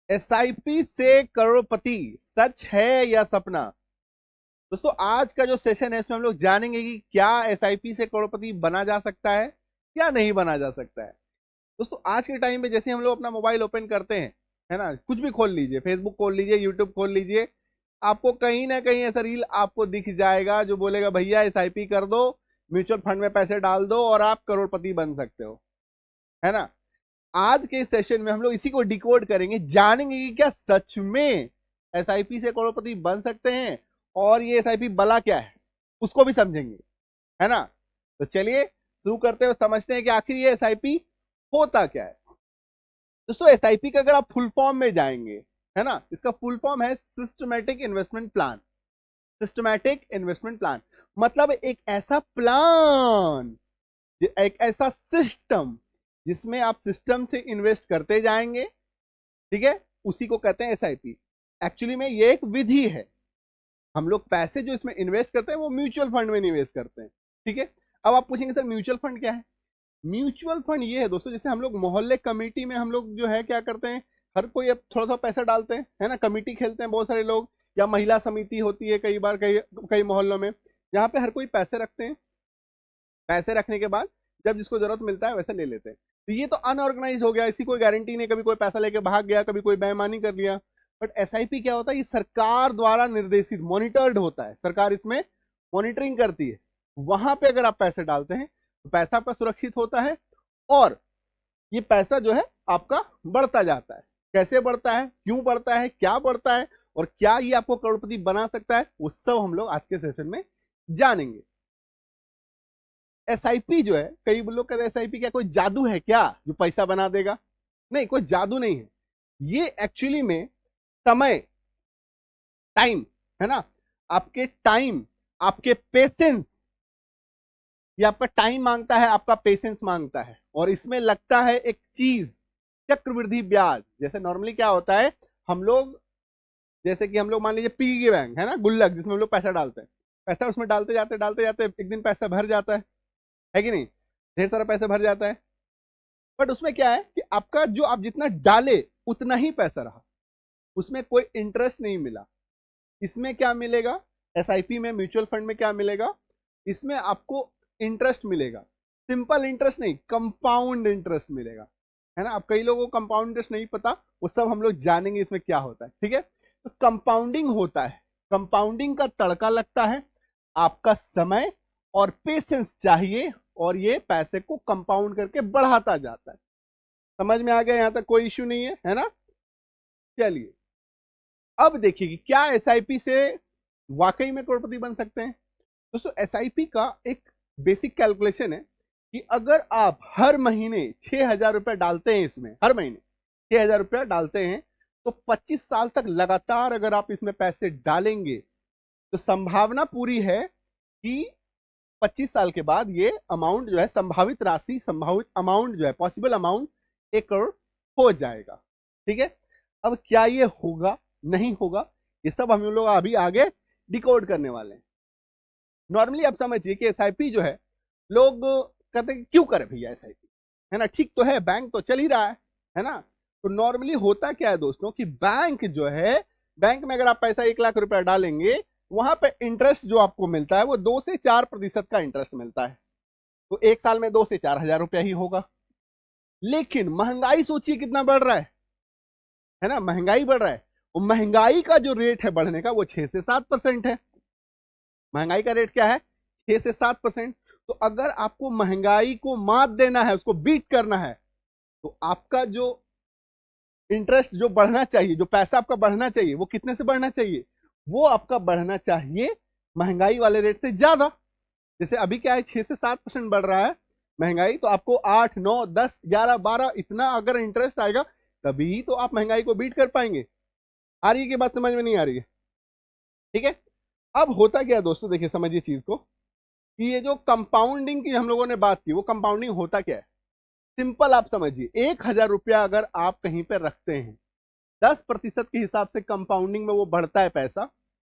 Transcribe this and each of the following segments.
SIP से करोड़पति, सच है या सपना? दोस्तों आज का जो सेशन है इसमें हम लोग जानेंगे कि क्या एसआईपी से करोड़पति बना जा सकता है या नहीं बना जा सकता है। दोस्तों आज के टाइम पे जैसे हम लोग अपना मोबाइल ओपन करते हैं, है ना, कुछ भी खोल लीजिए, फेसबुक खोल लीजिए, यूट्यूब खोल लीजिए, आपको कहीं ना कहीं ऐसा रील आपको दिख जाएगा जो बोलेगा भैया एसआईपी कर दो, म्यूचुअल फंड में पैसे डाल दो और आप करोड़पति बन सकते हो, है ना। आज के सेशन में हम लोग इसी को डिकोड करेंगे, जानेंगे कि क्या सच में एसआईपी से करोड़पति बन सकते हैं और ये एसआईपी बला क्या है उसको भी समझेंगे, है ना। तो चलिए शुरू करते हुए समझते हैं कि आखिर ये एसआईपी होता क्या है। दोस्तों एसआईपी का अगर आप फुल फॉर्म में जाएंगे, है ना, इसका फुल फॉर्म है systematic investment plan. Systematic investment plan मतलब एक ऐसा प्लान, एक ऐसा सिस्टम जिसमें आप सिस्टम से इन्वेस्ट करते जाएंगे, ठीक है, उसी को कहते हैं एसआईपी। एक्चुअली में ये एक विधि है, हम लोग पैसे जो इसमें इन्वेस्ट करते हैं वो म्यूचुअल फंड में इन्वेस्ट करते हैं, ठीक है। अब आप पूछेंगे सर म्यूचुअल फंड क्या है? म्यूचुअल फंड ये है दोस्तों, जैसे हम लोग मोहल्ले कमेटी में हम लोग जो है क्या करते हैं, हर कोई अब थोड़ा थोड़ा पैसा डालते हैं, है ना, कमेटी खेलते हैं बहुत सारे लोग, या महिला समिति होती है कई बार कई कई मोहल्लों में, जहाँ पे हर कोई पैसे रखते हैं। पैसे रखने के बाद जब जिसको जरूरत मिलता है वैसे ले लेते हैं। तो ये तो अनऑर्गेनाइज हो गया, इसी कोई गारंटी नहीं, कभी कोई पैसा लेके भाग गया, कभी कोई बेईमानी कर लिया। बट एसआईपी क्या होता है, ये सरकार द्वारा निर्देशित, मॉनिटर्ड होता है, सरकार इसमें मॉनिटरिंग करती है। वहां पे अगर आप पैसे डालते हैं तो पैसा आपका सुरक्षित होता है और ये पैसा जो है आपका बढ़ता जाता है। कैसे बढ़ता है, क्यों बढ़ता है, क्या बढ़ता है और क्या ये आपको करोड़पति बना सकता है, वो सब हम लोग आज के सेशन में जानेंगे। एसआईपी जो है, कई लोग कहते हैं एसआईपी क्या कोई जादू है क्या जो पैसा बना देगा? नहीं, कोई जादू नहीं है। ये एक्चुअली में समय, टाइम, है ना, आपके टाइम, आपके पेशेंस, ये आपका टाइम मांगता है, आपका पेशेंस मांगता है, और इसमें लगता है एक चीज, चक्रवृद्धि ब्याज। जैसे नॉर्मली क्या होता है, हम लोग जैसे कि हम लोग मान लीजिए पिगी बैंक, है ना, गुल्लक, जिसमें हम लोग पैसा डालते हैं, पैसा उसमें डालते जाते एक दिन पैसा भर जाता है कि नहीं, ढेर सारा पैसा भर जाता है। बट उसमें क्या है कि आपका जो आप जितना डाले उतना ही पैसा रहा, उसमें कोई इंटरेस्ट नहीं मिला। इसमें क्या मिलेगा, एसआईपी में, म्यूचुअल फंड में क्या मिलेगा, इसमें आपको इंटरेस्ट मिलेगा। सिंपल इंटरेस्ट नहीं, कंपाउंड इंटरेस्ट मिलेगा, है ना। अब कई लोगों को कंपाउंड इंटरेस्ट नहीं पता, वो सब हम लोग जानेंगे इसमें क्या होता है, ठीक है। तो कंपाउंडिंग होता है, कंपाउंडिंग का तड़का लगता है, आपका समय और पेशेंस चाहिए और ये पैसे को कंपाउंड करके बढ़ाता जाता है। समझ में आ गया, यहां तक कोई इश्यू नहीं है ना। चलिए अब देखिए कि क्या एसआईपी से वाकई में करोड़पति बन सकते हैं। दोस्तों एसआईपी का एक बेसिक कैलकुलेशन है कि अगर आप हर महीने 6,000 रुपया डालते हैं इसमें, हर महीने 6,000 रुपया डालते हैं, तो 25 साल तक लगातार अगर आप इसमें पैसे डालेंगे तो संभावना पूरी है कि 25 साल के बाद ये अमाउंट जो है, संभावित राशि, संभावित अमाउंट जो है, पॉसिबल अमाउंट 1 करोड़ हो जाएगा, ठीक है। अब क्या ये होगा नहीं होगा, ये सब हम लोग अभी आगे डिकोड करने वाले हैं। नॉर्मली आप समझिए कि एसआईपी जो है, लोग कहते हैं क्यों करे भैया एसआईपी, है ना, ठीक तो है, बैंक तो चल ही रहा है ना। तो नॉर्मली होता क्या है दोस्तों कि बैंक जो है, बैंक में अगर आप पैसा 1 लाख रुपया डालेंगे, वहां पे इंटरेस्ट जो आपको मिलता है वो 2 से 4% का इंटरेस्ट मिलता है। तो एक साल में 2 से 4 हजार रुपया ही होगा। लेकिन महंगाई सोचिए कितना बढ़ रहा है ना, महंगाई बढ़ रहा है, और महंगाई का जो रेट है बढ़ने का वो 6 से 7% है। महंगाई का रेट क्या है, 6 से 7%। तो अगर आपको महंगाई को मात देना है, उसको बीट करना है, तो आपका जो इंटरेस्ट जो बढ़ना चाहिए, जो पैसा आपका बढ़ना चाहिए, वो कितने से बढ़ना चाहिए, वो आपका बढ़ना चाहिए महंगाई वाले रेट से ज्यादा। जैसे अभी क्या है, 6 से 7% बढ़ रहा है महंगाई, तो आपको 8, 9, 10, 11, 12 इतना अगर इंटरेस्ट आएगा तभी तो आप महंगाई को बीट कर पाएंगे। आ रही है कि बात समझ में नहीं आ रही है, ठीक है। अब होता क्या है दोस्तों, देखिए समझिए चीज को कि ये जो कंपाउंडिंग की हम लोगों ने बात की, वो कंपाउंडिंग होता क्या है, सिंपल आप समझिए, 1,000 रुपया अगर आप कहीं पर रखते हैं, 10% के हिसाब से कंपाउंडिंग में वो बढ़ता है पैसा,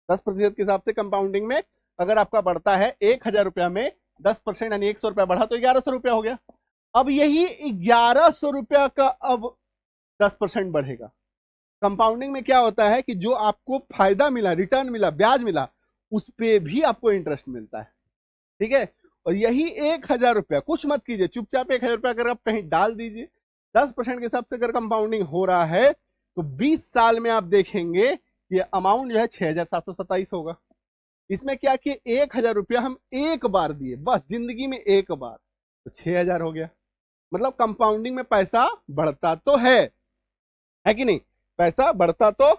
10% के हिसाब से कंपाउंडिंग में अगर आपका बढ़ता है 1,000 रुपया में 10% यानी 100 रुपया बढ़ा तो 1,100 रुपया हो गया। अब यही 1,100 रुपया का अब 10% बढ़ेगा, कंपाउंडिंग में क्या होता है कि जो आपको फायदा मिला, रिटर्न मिला, ब्याज मिला, उस पे भी आपको इंटरेस्ट मिलता है। ठीक है, और यही 1,000 रुपया, कुछ मत कीजिए, चुपचाप 1,000 रुपया अगर आप कहीं डाल दीजिए, 10% के हिसाब से अगर कंपाउंडिंग हो रहा है तो 20 साल में आप देखेंगे कि अमाउंट जो है 6,727 होगा। इसमें क्या कि 1,000 रुपया हम एक बार दिए, बस जिंदगी में एक बार, तो 6,000 हो गया। मतलब कंपाउंडिंग में पैसा बढ़ता तो है कि नहीं? पैसा बढ़ता तो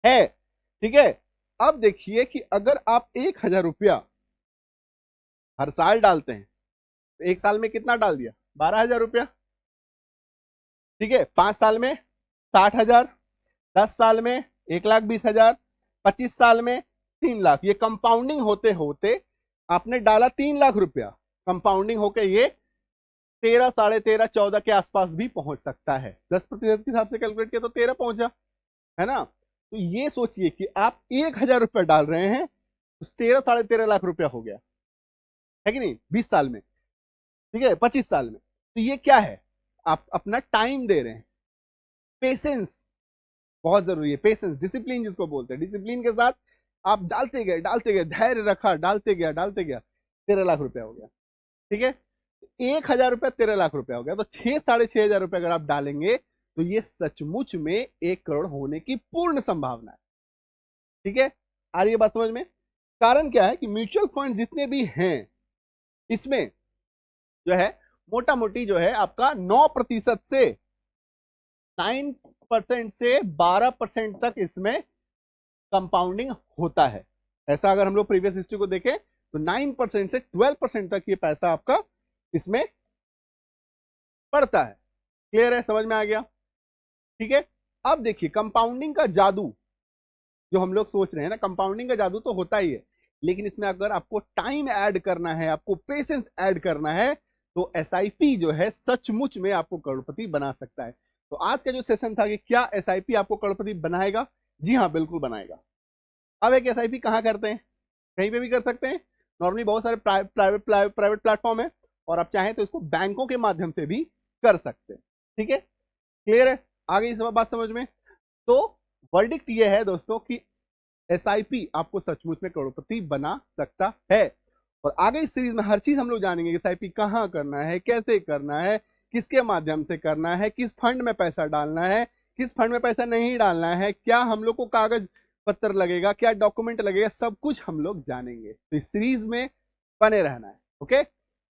है। ठीक है, अब देखिए कि अगर आप 1,000 रुपया हर साल डालते हैं तो एक साल में कितना डाल दिया? 12,000 रुपया। ठीक है, 5 साल में 60,000, 10 साल में 1,20,000, 25 साल में 3 लाख। ये कंपाउंडिंग होते होते आपने डाला 3 लाख रुपया, कंपाउंडिंग होके ये 13, 13.5, 14 के आसपास भी पहुंच सकता है। 10% के हिसाब से कैलकुलेट किया तो 13 पहुंचा, है ना? तो ये सोचिए कि आप 1,000 रुपया डाल रहे हैं तो 13, 13.5 लाख रुपया हो गया, है कि नहीं? 20 साल में, ठीक है, 25 साल में। तो ये क्या है? आप अपना टाइम दे रहे हैं। पेशेंस बहुत जरूरी है, पेशेंस, डिसिप्लिन जिसको बोलते हैं, डिसिप्लिन के साथ आप डालते गए, धैर्य रखा, डालते गया, 13 लाख रुपया हो गया। ठीक है, 1,000 रुपया 13 लाख रुपया हो गया, तो 6,500 रुपया अगर आप डालेंगे तो ये सचमुच में 1 करोड़ होने की पूर्ण संभावना है। ठीक है, आ रही है बात समझ में? कारण क्या है कि म्यूचुअल फंड जितने भी हैं इसमें जो है मोटा मोटी जो है आपका 9% से 9% से 12% तक इसमें कंपाउंडिंग होता है। ऐसा अगर हम लोग प्रीवियस हिस्ट्री को देखें तो 9% से 12% तक ये पैसा आपका इसमें पड़ता है। क्लियर है? समझ में आ गया? ठीक है, अब देखिए कंपाउंडिंग का जादू जो हम लोग सोच रहे हैं ना, कंपाउंडिंग का जादू तो होता ही है, लेकिन इसमें अगर आपको टाइम ऐड करना है, आपको पेशेंस ऐड करना है, तो एसआईपी जो है सचमुच में आपको करोड़पति बना सकता है। तो आज का जो सेशन था कि क्या एसआईपी आपको करोड़पति बनाएगा? जी हाँ, बिल्कुल बनाएगा। अब एक एसआईपी कहाँ करते हैं? कहीं पे भी कर सकते हैं। नॉर्मली बहुत सारे प्राइवेट प्लेटफॉर्म है, और आप चाहें तो इसको बैंकों के माध्यम से भी कर सकते हैं। ठीक है, क्लियर है? आ गई सब बात समझ में? तो वर्डिक्ट ये है दोस्तों कि एसआईपी आपको सचमुच में करोड़पति बना सकता है। और आगे इस सीरीज में हर चीज हम लोग जानेंगे, एसआईपी कहाँ करना है, कैसे करना है, किसके माध्यम से करना है, किस फंड में पैसा डालना है, किस फंड में पैसा नहीं डालना है, क्या हम लोग को कागज पत्र लगेगा, क्या डॉक्यूमेंट लगेगा, सब कुछ हम लोग जानेंगे। तो इस सीरीज में बने रहना है। Okay,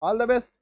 all the best.